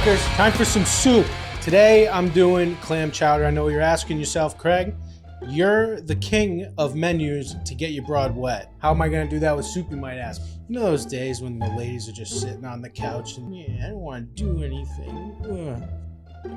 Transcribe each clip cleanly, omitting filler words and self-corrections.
fuckers, time for some soup. Today I'm doing clam chowder. I know you're asking yourself, Craig, you're the king of menus to get your broad wet. How am I gonna do that with soup, you might ask? You know those days when the ladies are just sitting on the couch and, yeah, I don't wanna do anything. Ugh.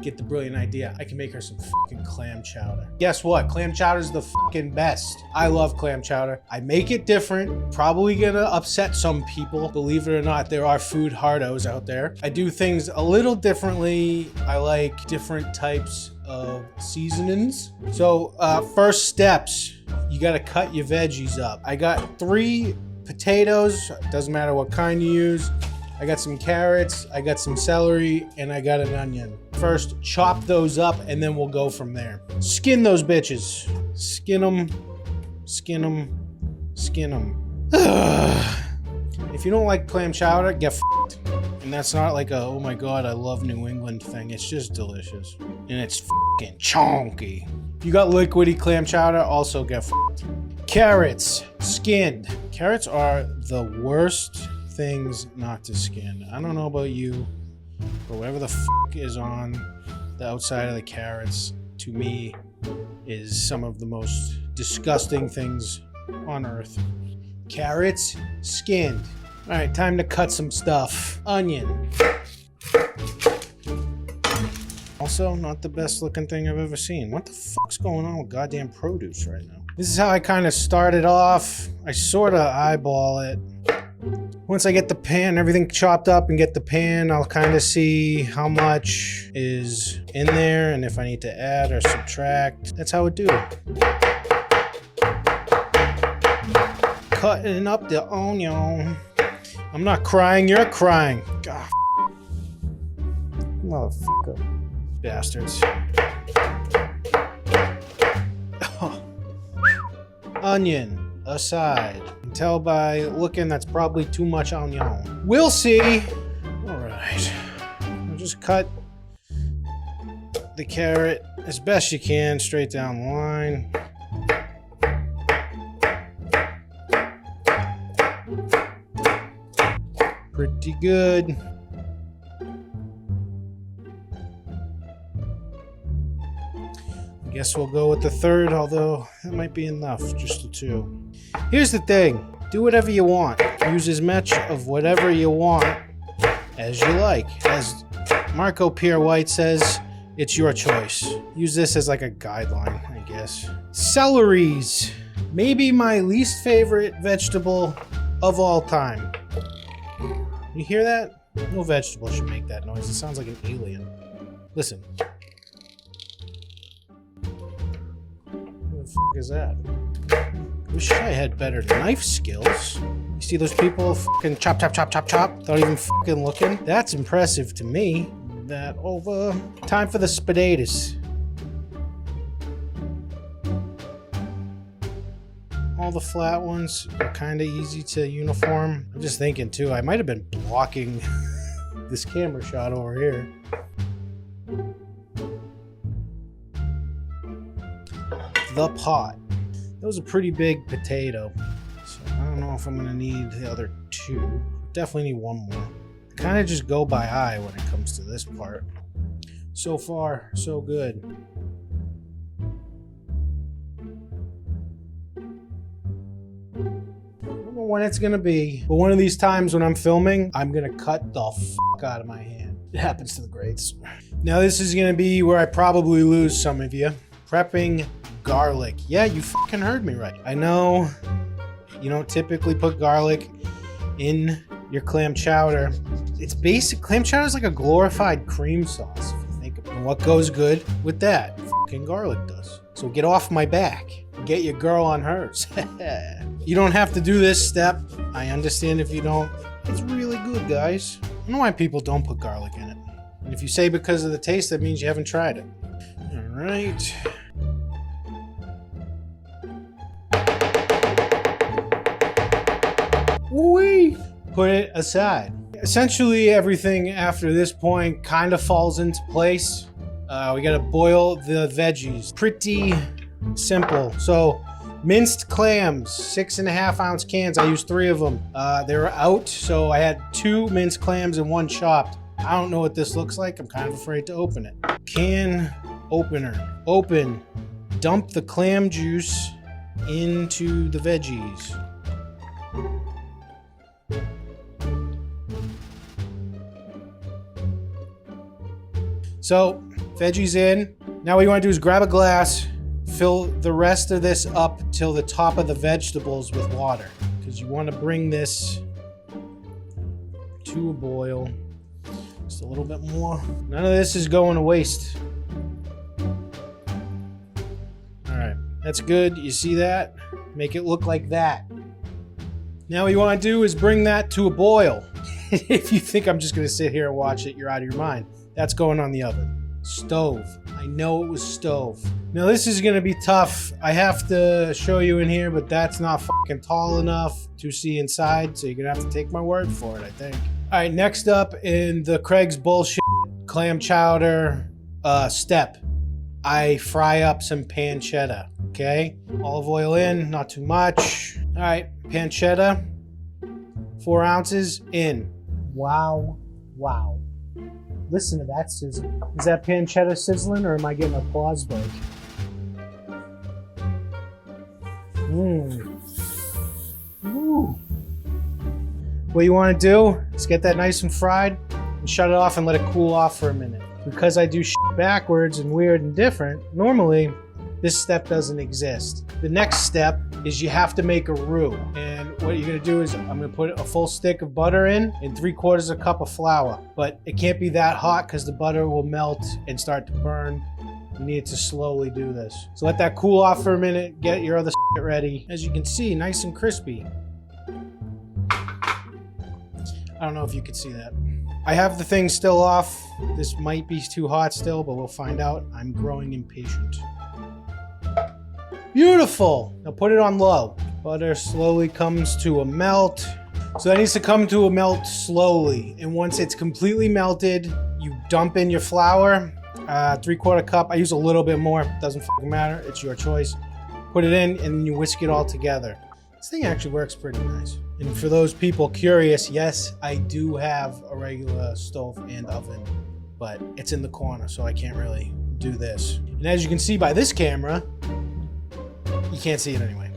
Get the brilliant idea. I can make her some fucking clam chowder. Guess what? Clam chowder is the fucking best. I love clam chowder. I make it different. Probably gonna upset some people. Believe it or not, there are food hardos out there. I do things a little differently. I like different types of seasonings. So first steps, you gotta cut your veggies up. I got 3 potatoes. Doesn't matter what kind you use. I got some carrots, I got some celery, and I got an onion. First, chop those up, and then we'll go from there. Skin those bitches. Skin them, skin them, skin them. If you don't like clam chowder, get f***ed. And that's not like a, oh my god, I love New England thing. It's just delicious. And it's f***ing chonky. If you got liquidy clam chowder, also get f***ed. Carrots, skinned. Carrots are the worst things not to skin. I don't know about you, but whatever the fuck is on the outside of the carrots, to me, is some of the most disgusting things on earth. Carrots, skinned. All right, time to cut some stuff. Onion. Also, not the best looking thing I've ever seen. What the fuck's going on with goddamn produce right now? This is how I kind of started off. I sort of eyeball it. Once I get the pan, everything chopped up and get the pan, I'll kind of see how much is in there and if I need to add or subtract. That's how I do it. Cutting up the onion. I'm not crying, you're crying. God, motherfucker. Bastards. Oh. Onion aside. Tell by looking that's probably too much onion. We'll see. All right. I'll just cut the carrot as best you can straight down the line. Pretty good. I guess we'll go with the third, although that might be enough, just the 2. Here's the thing, do whatever you want. Use as much of whatever you want as you like. As Marco Pierre White says, it's your choice. Use this as like a guideline, I guess. Celeries, maybe my least favorite vegetable of all time. You hear that? No vegetable should make that noise. It sounds like an alien. Listen. What the fuck is that? Wish I had better knife skills. You see those people fucking chop, chop, chop, chop, chop without even fucking looking? That's impressive to me. That over. Time for the spadatus. All the flat ones are kind of easy to uniform. I'm just thinking too, I might have been blocking this camera shot over here. The pot. That was a pretty big potato, so I don't know if I'm gonna need the other 2. Definitely need 1 more. Kind of just go by eye when it comes to this part. So far, so good. I don't know when it's gonna be, but one of these times when I'm filming, I'm gonna cut the fuck out of my hand. It happens to the greats. Now this is gonna be where I probably lose some of you. Prepping garlic. Yeah, you fucking heard me right. I know you don't typically put garlic in your clam chowder. It's basic. Clam chowder is like a glorified cream sauce, if you think of it. And what goes good with that? Fucking garlic does. So get off my back. Get your girl on hers. You don't have to do this step. I understand if you don't. It's really good, guys. I don't know why people don't put garlic in it. And if you say because of the taste, that means you haven't tried it. All right. Wee! Put it aside. Essentially, everything after this point kind of falls into place. We gotta boil the veggies. Pretty simple. So, minced clams, 6.5 ounce cans. I used 3 of them. They were out, so I had 2 minced clams and 1 chopped. I don't know what this looks like. I'm kind of afraid to open it. Can opener. Open. Dump the clam juice into the veggies. So, veggies in. Now what you want to do is grab a glass, fill the rest of this up till the top of the vegetables with water. Because you want to bring this to a boil. Just a little bit more. None of this is going to waste. Alright, that's good. You see that? Make it look like that. Now what you want to do is bring that to a boil. If you think I'm just going to sit here and watch it, you're out of your mind. That's going on the oven. Stove. I know it was stove. Now this is going to be tough. I have to show you in here, but that's not fucking tall enough to see inside, so you're going to have to take my word for it, I think. All right, next up in the Craig's bullshit clam chowder step, I fry up some pancetta, okay? Olive oil in, not too much. All right, pancetta, 4 ounces in. Wow, wow. Listen to that sizzle. Is that pancetta sizzling or am I getting applause break? Ooh. What you want to do is get that nice and fried and shut it off and let it cool off for a minute. Because I do shit backwards and weird and different, normally this step doesn't exist. The next step is you have to make a roux. And what you're gonna do is I'm gonna put a full stick of butter in and 3/4 cup of flour. But it can't be that hot because the butter will melt and start to burn. You need to slowly do this. So let that cool off for a minute, get your other shit ready. As you can see, nice and crispy. I don't know if you could see that. I have the thing still off. This might be too hot still, but we'll find out. I'm growing impatient. Beautiful! Now put it on low. Butter slowly comes to a melt. So that needs to come to a melt slowly. And once it's completely melted, you dump in your flour. 3/4 cup. I use a little bit more. Doesn't fucking matter. It's your choice. Put it in and then you whisk it all together. This thing actually works pretty nice. And for those people curious, yes, I do have a regular stove and oven, but it's in the corner, so I can't really do this. And as you can see by this camera, you can't see it anyway.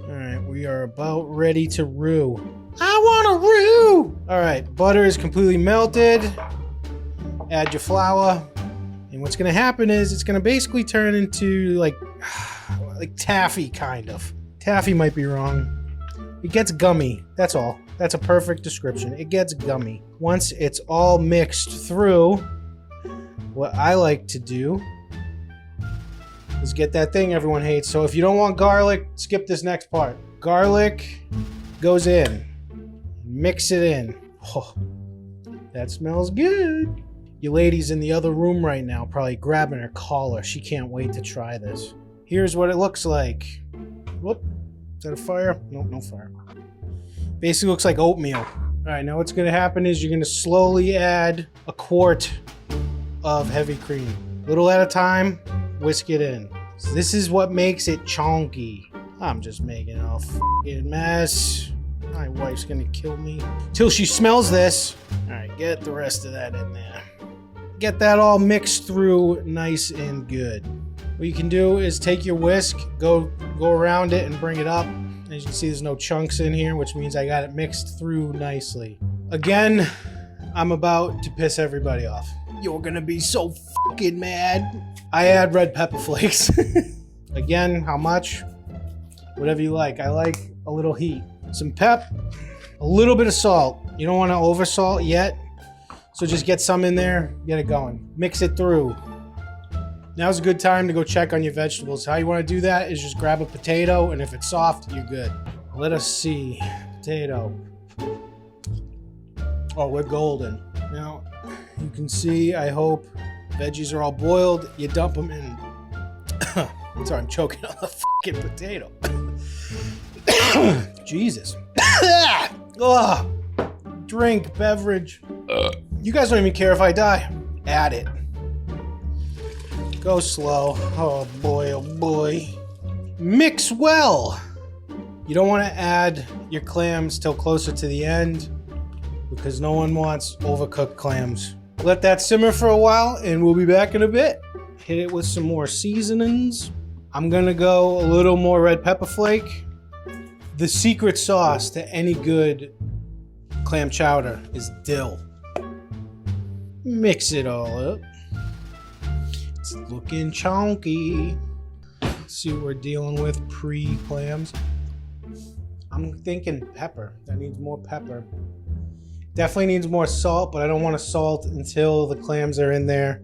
All right, we are about ready to roux. I want a roux! All right, butter is completely melted. Add your flour. And what's gonna happen is it's gonna basically turn into like taffy, kind of. Taffy might be wrong. It gets gummy, that's all. That's a perfect description. It gets gummy. Once it's all mixed through, what I like to do is get that thing everyone hates. So if you don't want garlic, skip this next part. Garlic goes in. Mix it in. Oh, that smells good. Your lady's in the other room right now, probably grabbing her collar. She can't wait to try this. Here's what it looks like. Whoop. Is that a fire? Nope, no fire. Basically looks like oatmeal. All right, now what's gonna happen is you're gonna slowly add a quart of heavy cream. Little at a time, whisk it in. So this is what makes it chonky. I'm just making a f***ing mess. My wife's gonna kill me. Till she smells this. All right, get the rest of that in there. Get that all mixed through nice and good. What you can do is take your whisk, go around it and bring it up. As you can see, there's no chunks in here, which means I got it mixed through nicely. Again, I'm about to piss everybody off. You're gonna be so fucking mad. I add red pepper flakes. Again, how much? Whatever you like. I like a little heat. Some pep, a little bit of salt. You don't want to over salt yet, so just get some in there, get it going. Mix it through. Now's a good time to go check on your vegetables. How you want to do that is just grab a potato, and if it's soft, you're good. Let us see. Potato. Oh, we're golden. Now, you can see, I hope, veggies are all boiled. You dump them in. Sorry, I'm choking on the fucking potato. Jesus. Oh, drink, beverage. You guys don't even care if I die. Add it. Go slow. Oh boy, oh boy. Mix well. You don't want to add your clams till closer to the end, because no one wants overcooked clams. Let that simmer for a while and we'll be back in a bit. Hit it with some more seasonings. I'm gonna go a little more red pepper flake. The secret sauce to any good clam chowder is dill. Mix it all up. It's looking chunky. Let's see what we're dealing with pre-clams. I'm thinking pepper. That needs more pepper. Definitely needs more salt, but I don't want to salt until the clams are in there,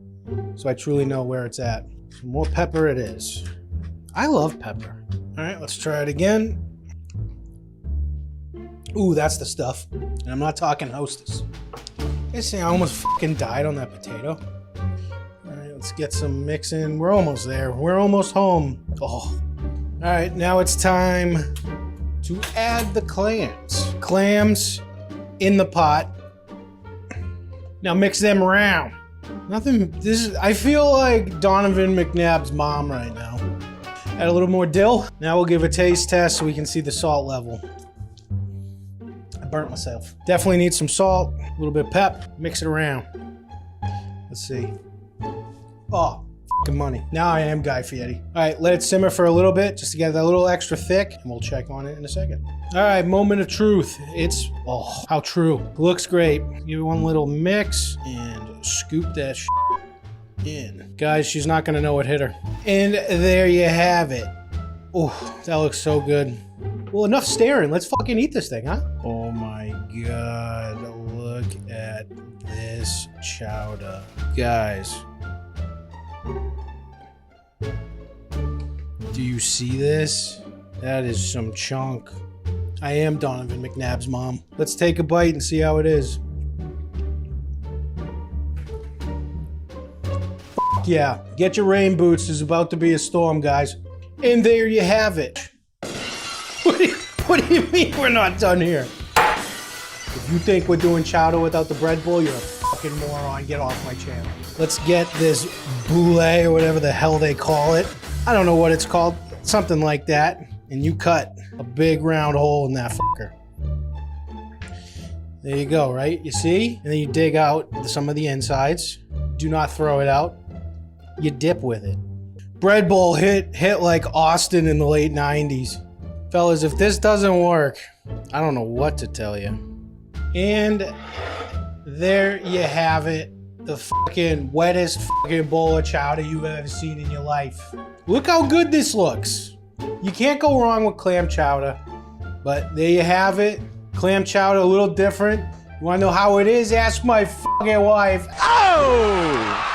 so I truly know where it's at. So more pepper it is. I love pepper. All right, let's try it again. Ooh, that's the stuff. And I'm not talking Hostess. This thing, I almost fucking died on that potato. All right, let's get some mixing. We're almost there. We're almost home. Oh. All right, now it's time to add the clams. Clams in the pot. Now mix them around. I feel like Donovan McNabb's mom right now. Add a little more dill. Now we'll give a taste test so we can see the salt level. I burnt myself. Definitely need some salt, a little bit of pep. Mix it around. Let's see. Oh, fucking money. Now I am Guy Fieri. All right, let it simmer for a little bit just to get that a little extra thick, and we'll check on it in a second. All right, moment of truth. It's, oh, how true. Looks great. Give it one little mix and scoop that in. Guys, she's not gonna know what hit her. And there you have it. Oh, that looks so good. Well, enough staring. Let's fucking eat this thing, huh? Oh my God, look at this chowder. Guys. Do you see this? That is some chunk. I am Donovan McNabb's mom. Let's take a bite and see how it is. Fuck yeah. Get your rain boots. There's about to be a storm, guys. And there you have it. What do you mean we're not done here? If you think we're doing chowder without the bread bowl, you're a fucking moron. Get off my channel. Let's get this boulet or whatever the hell they call it. I don't know what it's called. Something like that. And you cut a big round hole in that fucker. There you go, right? You see? And then you dig out some of the insides. Do not throw it out. You dip with it. Bread bowl hit like Austin in the late 90s. Fellas, if this doesn't work, I don't know what to tell you. And there you have it. The fucking wettest fucking bowl of chowder you've ever seen in your life. Look how good this looks. You can't go wrong with clam chowder. But there you have it. Clam chowder, a little different. You wanna know how it is? Ask my fucking wife. Oh!